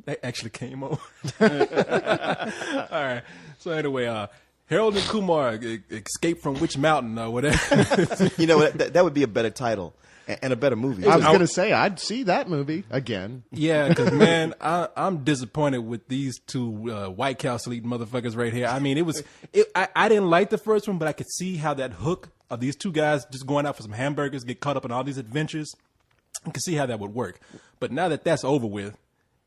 They actually came over. All right. So anyway, Harold and Kumar Escape from Witch Mountain or whatever. You know, that would be a better title and a better movie. I was going to say, I'd see that movie again. Yeah, because, man, I'm disappointed with these two White Castle eating motherfuckers right here. I mean, I didn't like the first one, but I could see how that hook of these two guys just going out for some hamburgers, get caught up in all these adventures. I can see how that would work. But now that that's over with,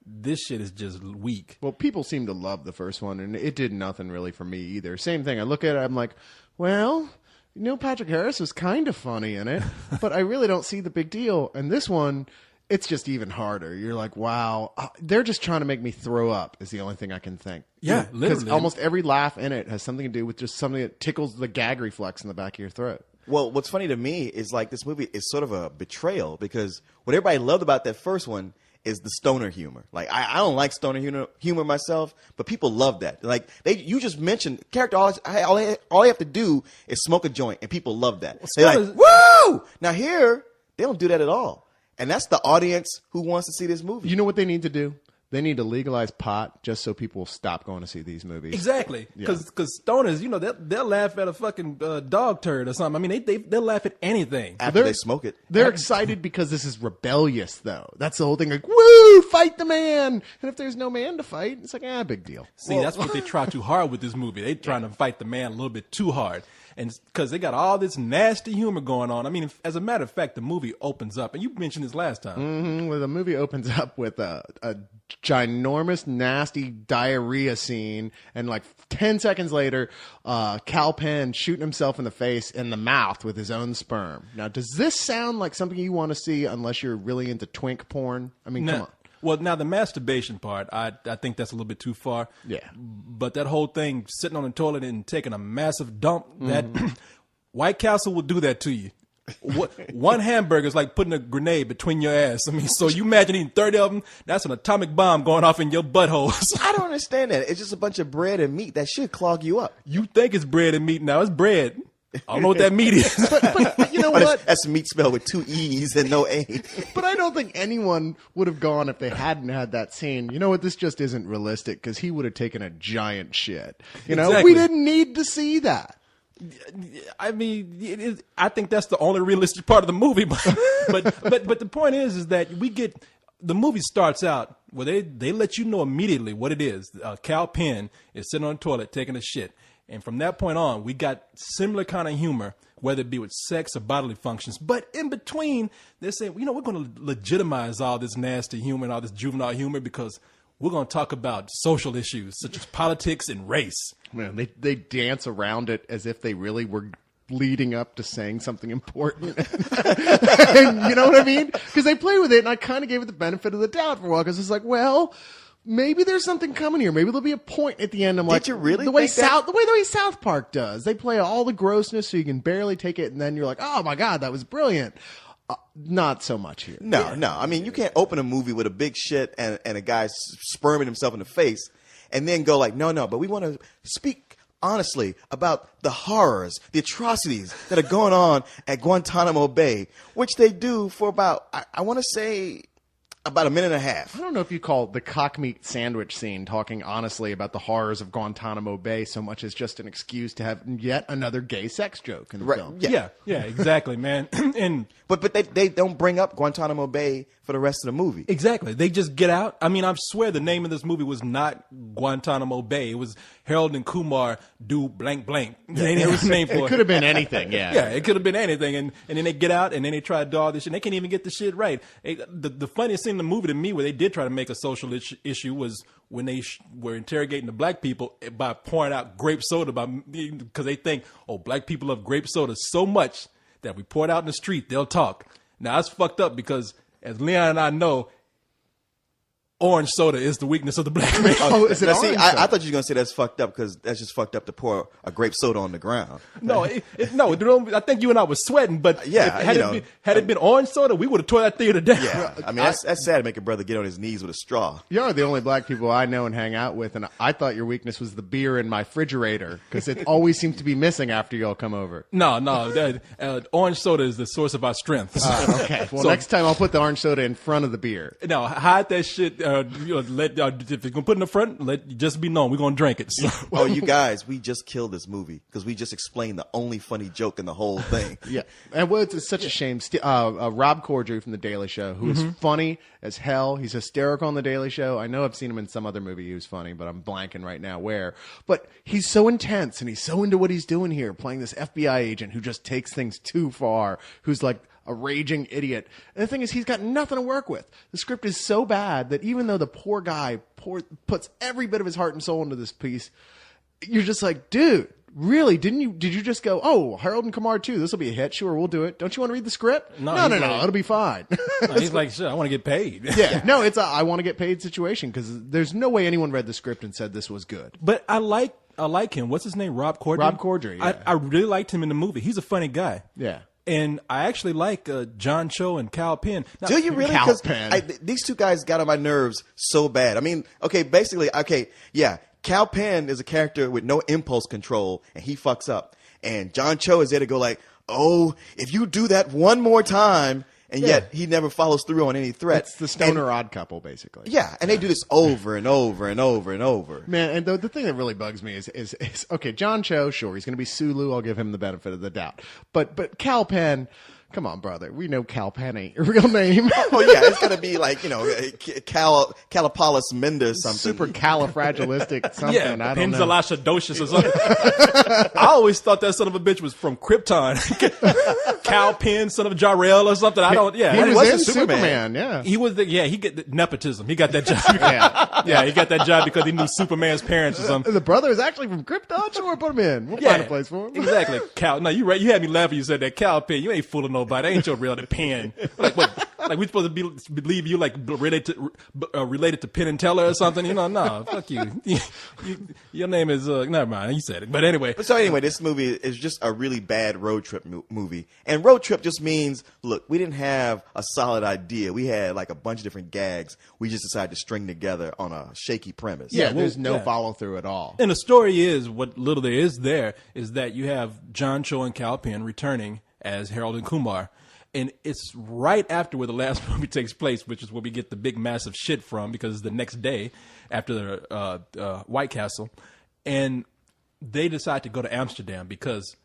this shit is just weak. Well, people seem to love the first one, and it did nothing really for me either. Same thing. I look at it, I'm like, well, Neil Patrick Harris was kind of funny in it, but I really don't see the big deal. And this one, it's just even harder. You're like, wow, they're just trying to make me throw up is the only thing I can think. Yeah, literally. Because almost every laugh in it has something to do with just something that tickles the gag reflex in the back of your throat. Well, what's funny to me is like this movie is sort of a betrayal because what everybody loved about that first one is the stoner humor. Like I don't like stoner humor myself, but people love that. Like you just mentioned character. All they have to do is smoke a joint, and people love that. They're like, woo! Now here they don't do that at all, and that's the audience who wants to see this movie. You know what they need to do? They need to legalize pot just so people will stop going to see these movies. Exactly, because stoners, you know, they'll laugh at a fucking dog turd or something. I mean, they'll laugh at anything after they smoke it. They're excited because this is rebellious, though. That's the whole thing. Like, woo, fight the man. And if there's no man to fight, it's like, big deal. See, that's what they try too hard with this movie. They're trying to fight the man a little bit too hard. And because they got all this nasty humor going on. I mean, as a matter of fact, the movie opens up, and you mentioned this last time. Mm-hmm. Well, the movie opens up with a ginormous, nasty diarrhea scene, and like 10 seconds later, Kal Penn shooting himself in the face in the mouth with his own sperm. Now, does this sound like something you want to see unless you're really into twink porn? I mean, come on. Well, now the masturbation part, I think that's a little bit too far. Yeah. But that whole thing, sitting on the toilet and taking a massive dump, that White Castle will do that to you. One hamburger is like putting a grenade between your ass. I mean, so you imagine eating 30 of them, that's an atomic bomb going off in your butthole. I don't understand that. It's just a bunch of bread and meat. That should clog you up. You think it's bread and meat now. It's bread. I don't know what that meat is. But you know what? That's meat spelled with 2 E's and no A. But I don't think anyone would have gone if they hadn't had that scene. You know what? This just isn't realistic because he would have taken a giant shit. You know, Exactly. We didn't need to see that. I mean, I think that's the only realistic part of the movie. But the point is that the movie starts out where they let you know immediately what it is. Kal Penn is sitting on the toilet taking a shit. And from that point on, we got similar kind of humor, whether it be with sex or bodily functions. But in between, they're saying, you know, we're going to legitimize all this nasty humor and all this juvenile humor because we're going to talk about social issues such as politics and race. Man, they dance around it as if they really were leading up to saying something important. And you know what I mean? Because they play with it, and I kind of gave it the benefit of the doubt for a while because it's like, well, maybe there's something coming here. Maybe there'll be a point at the end. I'm like, did you really the way think that? the way South Park does. They play all the grossness so you can barely take it, and then you're like, oh my god, that was brilliant. Not so much here. No. I mean, you can't open a movie with a big shit and a guy sperming himself in the face and then go like, no, but we want to speak honestly about the horrors, the atrocities that are going on at Guantanamo Bay, which they do for about, I want to say, about a minute and a half. I don't know if you call the cock meat sandwich scene talking honestly about the horrors of Guantanamo Bay so much as just an excuse to have yet another gay sex joke in the film. Yeah, exactly, man. But they don't bring up Guantanamo Bay for the rest of the movie. Exactly. They just get out. I mean, I swear the name of this movie was not Guantanamo Bay. It was Harold and Kumar do blank blank. It was named for It could have been anything, yeah. Yeah, it could have been anything. And then they get out and then they try to do all this shit. And they can't even get the shit right. The funniest scene in the movie to me where they did try to make a social issue was when they were interrogating the black people by pouring out grape soda because they think, oh, black people love grape soda so much that we pour it out in the street, they'll talk. Now, that's fucked up because, as Leon and I know, orange soda is the weakness of the black man. Oh, is it now, see, orange I soda? thought you were going to say that's fucked up because that's just fucked up to pour a grape soda on the ground. No, I think you and I were sweating, but had it been orange soda, we would have tore that theater down. Yeah, I mean, that's sad to make a brother get on his knees with a straw. You're the only black people I know and hang out with, and I thought your weakness was the beer in my refrigerator because it always seems to be missing after y'all come over. No, orange soda is the source of our strength. Okay, well, next time I'll put the orange soda in front of the beer. No, hide that shit if you're gonna put in the front, let just be known we're gonna drink it. So. Oh, you guys, we just killed this movie because we just explained the only funny joke in the whole thing. Yeah, and it's such a shame. Rob Corddry from The Daily Show, who is funny as hell. He's hysterical on The Daily Show. I know I've seen him in some other movie he was funny, but I'm blanking right now where. But he's so intense and he's so into what he's doing here, playing this FBI agent who just takes things too far, who's like a raging idiot. And the thing is, he's got nothing to work with. The script is so bad that even though the poor guy puts every bit of his heart and soul into this piece, you're just like, dude, really? Did you just go, oh, Harold and Kumar 2, this will be a hit. Sure, we'll do it. Don't you want to read the script? No, no, it'll be fine. No, he's like, shit, I want to get paid. Yeah, no, it's a I want to get paid situation because there's no way anyone read the script and said this was good. But I like him. What's his name? Rob Corddry? Rob Corddry, yeah. I really liked him in the movie. He's a funny guy. Yeah. And I actually like John Cho and Cal Penn. Now, Do you really? Cal Because Penn. these two guys got on my nerves so bad. I mean, yeah. Cal Penn is a character with no impulse control, and he fucks up. And John Cho is there to go like, oh, if you do that one more time, and yet he never follows through on any threat. It's the stoner odd couple, basically. Yeah, and they do this over and over and over and over. Man, and the thing that really bugs me is okay, John Cho, sure, he's going to be Sulu. I'll give him the benefit of the doubt. But Cal Penn, come on, brother. We know Cal Penn ain't your real name. Oh, yeah, it's going to be like, Calipolis Mendes something. Super califragilistic something. yeah, I don't know. Penzalashodocious or something. I always thought that son of a bitch was from Krypton. Cal Penn, son of Jor-El or something. I don't. Yeah, He he was in wasn't Superman, yeah. He was he get the nepotism. He got that job. Yeah. He got that job because he knew Superman's parents or something. The brother is actually from Krypton. Sure, put him in. We'll find a place for him. Exactly. Cal. No, you right. You had me laughing. You said that Cal Penn. You ain't fooling nobody. That ain't your real Penn. Like what? Like we supposed to believe you like related to Penn and Teller or something? You know, no. Fuck you. Your name is never mind. You said it. But anyway. So anyway, this movie is just a really bad road trip movie. And road trip just means, look, we didn't have a solid idea. We had like a bunch of different gags. We just decided to string together on a shaky premise. Yeah, there's no follow through at all. And the story is, what little there is that you have John Cho and Cal Penn returning as Harold and Kumar. And it's right after where the last movie takes place, which is where we get the big massive shit from, because it's the next day after the White Castle. And they decide to go to Amsterdam because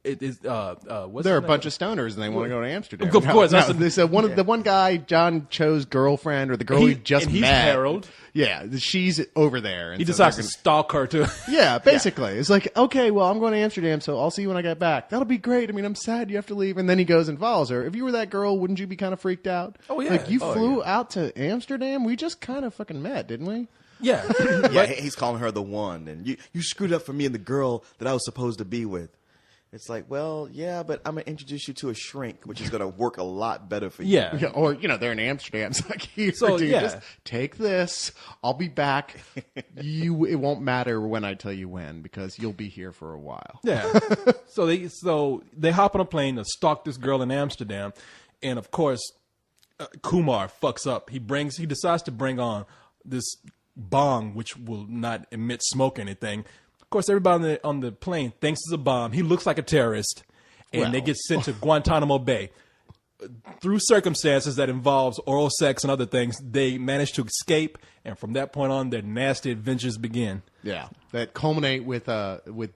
it is There are a bunch of stoners and they want to go to Amsterdam. Of course, they said the one guy, John Cho's girlfriend, or the girl he just and he's met. Harold. Yeah, she's over there. And He so decides they're to stalk her too. Yeah, basically. It's like, okay, well, I'm going to Amsterdam, so I'll see you when I get back. That'll be great. I mean, I'm sad you have to leave. And then he goes and follows her. If you were that girl, wouldn't you be kind of freaked out? Oh, yeah. Like, you flew out to Amsterdam? We just kind of fucking met, didn't we? Yeah. Yeah, he's calling her the one. And you screwed up for me and the girl that I was supposed to be with. It's like, well, yeah, but I'm going to introduce you to a shrink, which is going to work a lot better for you. Yeah. Or, they're in Amsterdam. It's like, here, So, dude, yeah. just take this. I'll be back. It won't matter when I tell you when, because you'll be here for a while. Yeah. So they hop on a plane to stalk this girl in Amsterdam, and of course, Kumar fucks up. He decides to bring on this bong, which will not emit smoke or anything. Of course, everybody on the plane thinks it's a bomb. He looks like a terrorist, and they get sent to Guantanamo Bay. Through circumstances that involves oral sex and other things, they manage to escape, and from that point on, their nasty adventures begin. Yeah, that culminate with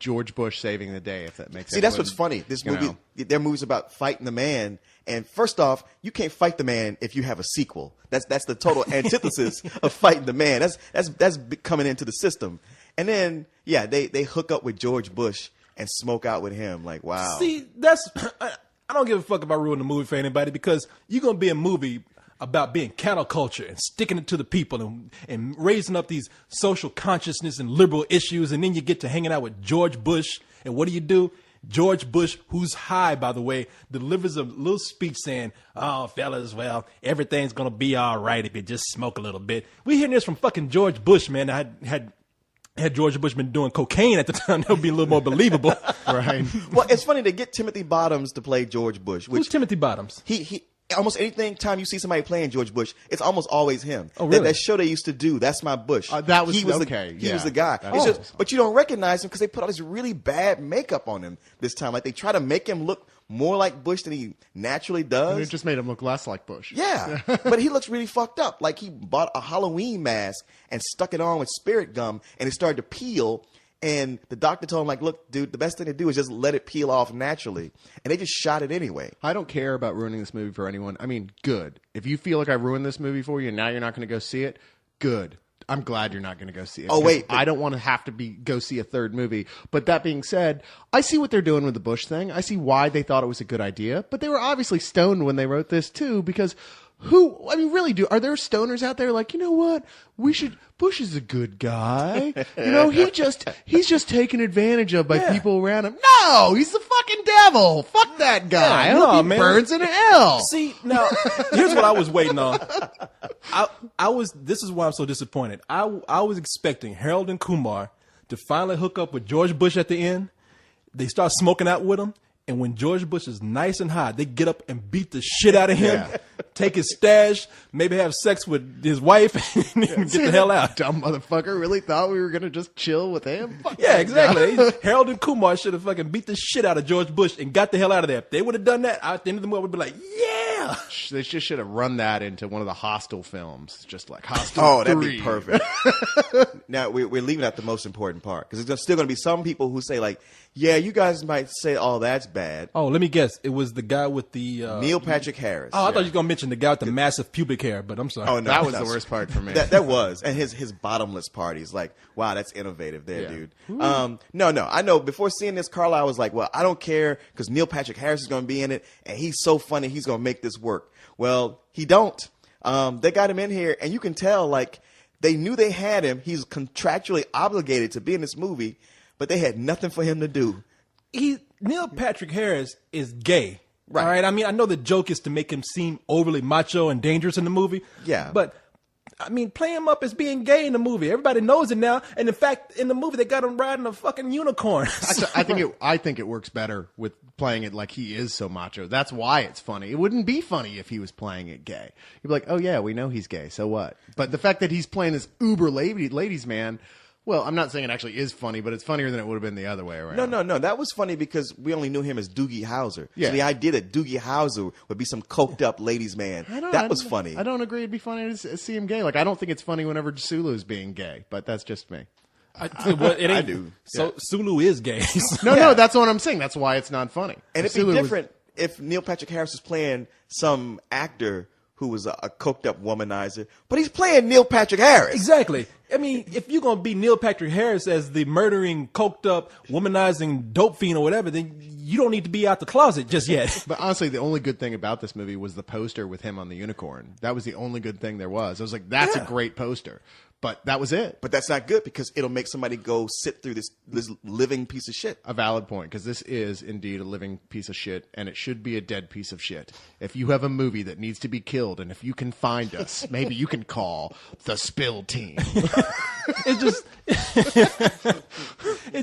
George Bush saving the day. If that makes sense. See, that's what's funny. This movie, their movie's about fighting the man. And first off, you can't fight the man if you have a sequel. That's the total antithesis of fighting the man. That's coming into the system. And then, yeah, they hook up with George Bush and smoke out with him. Like, wow. See, I don't give a fuck about ruining the movie for anybody, because you're going to be a movie about being counterculture and sticking it to the people and raising up these social consciousness and liberal issues. And then you get to hanging out with George Bush. And what do? George Bush, who's high, by the way, delivers a little speech saying, oh, fellas, well, everything's going to be all right if you just smoke a little bit. We hearing this from fucking George Bush, man. Had George Bush been doing cocaine at the time, that would be a little more believable. right. Well, it's funny to get Timothy Bottoms to play George Bush. Who's Timothy Bottoms? He almost anything time you see somebody playing George Bush, it's almost always him. Oh, really? That show they used to do, That's My Bush. He was okay. He was the guy. It's just, but you don't recognize him because they put all this really bad makeup on him this time. Like they try to make him look more like Bush than he naturally does. And it just made him look less like Bush. Yeah, but he looks really fucked up. Like he bought a Halloween mask and stuck it on with spirit gum, and it started to peel. And the doctor told him, like, look, dude, the best thing to do is just let it peel off naturally. And they just shot it anyway. I don't care about ruining this movie for anyone. I mean, good. If you feel like I ruined this movie for you and now you're not going to go see it, good. I'm glad you're not going to go see it. Oh, wait. I don't want to have to go see a third movie. But that being said, I see what they're doing with the Bush thing. I see why they thought it was a good idea. But they were obviously stoned when they wrote this, too, because really, are there stoners out there like, you know what? Bush is a good guy. You know, he's just taken advantage of by people around him. No, he's the fucking devil. Fuck that guy. I hope he burns in hell. See, now, here's what I was waiting on. This is why I'm so disappointed. I was expecting Harold and Kumar to finally hook up with George Bush at the end. They start smoking out with him. And when George Bush is nice and hot, they get up and beat the shit out of him, take his stash, maybe have sex with his wife, and get the hell out. Dumb motherfucker really thought we were going to just chill with him? Fuck yeah, exactly. Harold and Kumar should have fucking beat the shit out of George Bush and got the hell out of there. If they would have done that, at the end of the movie, I would be like, yeah. They just should have run that into one of the Hostel films, just like Hostel 3. That'd be perfect. Now, we're leaving out the most important part, because there's still going to be some people who say, like, yeah, you guys might say, oh, that's bad. Oh, let me guess. It was the guy with the... Neil Patrick Harris. Oh, I thought you were going to mention the guy with the massive pubic hair, but I'm sorry. Oh, no, that was the worst part for me. That was. And his bottomless parties. Like, wow, that's innovative there, dude. No. I know. Before seeing this, Carlisle was like, well, I don't care because Neil Patrick Harris is going to be in it, and he's so funny, he's going to make this work. Well, he don't. They got him in here, and you can tell, like, they knew they had him. He's contractually obligated to be in this movie, but they had nothing for him to do. Neil Patrick Harris is gay. Right. All right. I mean, I know the joke is to make him seem overly macho and dangerous in the movie. Yeah. But I mean, play him up as being gay in the movie. Everybody knows it now. And in fact, in the movie, they got him riding a fucking unicorn. I think it works better with playing it like he is so macho. That's why it's funny. It wouldn't be funny if he was playing it gay. You'd be like, oh yeah, we know he's gay. So what? But the fact that he's playing this uber ladies man. Well, I'm not saying it actually is funny, but it's funnier than it would have been the other way around. No. That was funny because we only knew him as Doogie Howser. Yeah. So the idea that Doogie Howser would be some coked up ladies man, that was funny. I don't agree it'd be funny to see him gay. Like, I don't think it's funny whenever Sulu's being gay, but that's just me. I do. So Sulu is gay. No, that's what I'm saying. That's why it's not funny. And it'd be different if Neil Patrick Harris was playing some actor who was a coked up womanizer, but he's playing Neil Patrick Harris. Exactly. I mean, if you're going to be Neil Patrick Harris as the murdering, coked up, womanizing dope fiend or whatever, then you don't need to be out the closet just yet. But honestly, the only good thing about this movie was the poster with him on the unicorn. That was the only good thing there was. I was like, that's a great poster. But that was it. But that's not good because it'll make somebody go sit through this living piece of shit. A valid point, because this is indeed a living piece of shit, and it should be a dead piece of shit. If you have a movie that needs to be killed, and if you can find us, maybe you can call the Spill Team. It's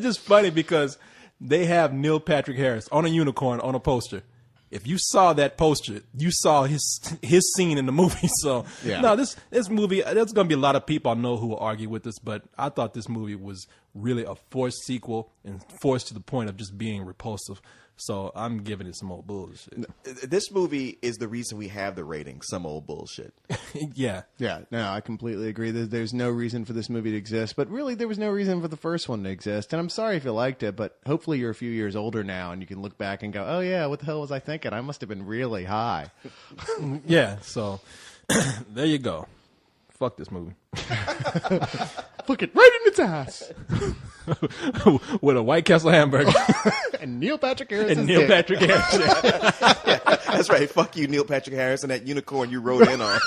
just funny because they have Neil Patrick Harris on a unicorn on a poster. If you saw that poster, you saw his scene in the movie. So no, this movie, there's going to be a lot of people I know who will argue with this, but I thought this movie was really a forced sequel and forced to the point of just being repulsive. So I'm giving it some old bullshit. This movie is the reason we have the rating, some old bullshit. Yeah. No, I completely agree. There's no reason for this movie to exist, but really there was no reason for the first one to exist. And I'm sorry if you liked it, but hopefully you're a few years older now and you can look back and go, oh yeah, what the hell was I thinking? I must have been really high. Yeah, so there you go. Fuck this movie. Fuck it right in its ass. With a White Castle hamburger. And Neil Patrick Harris. Patrick Harris. Yeah, that's right. Fuck you, Neil Patrick Harris, and that unicorn you rode in on.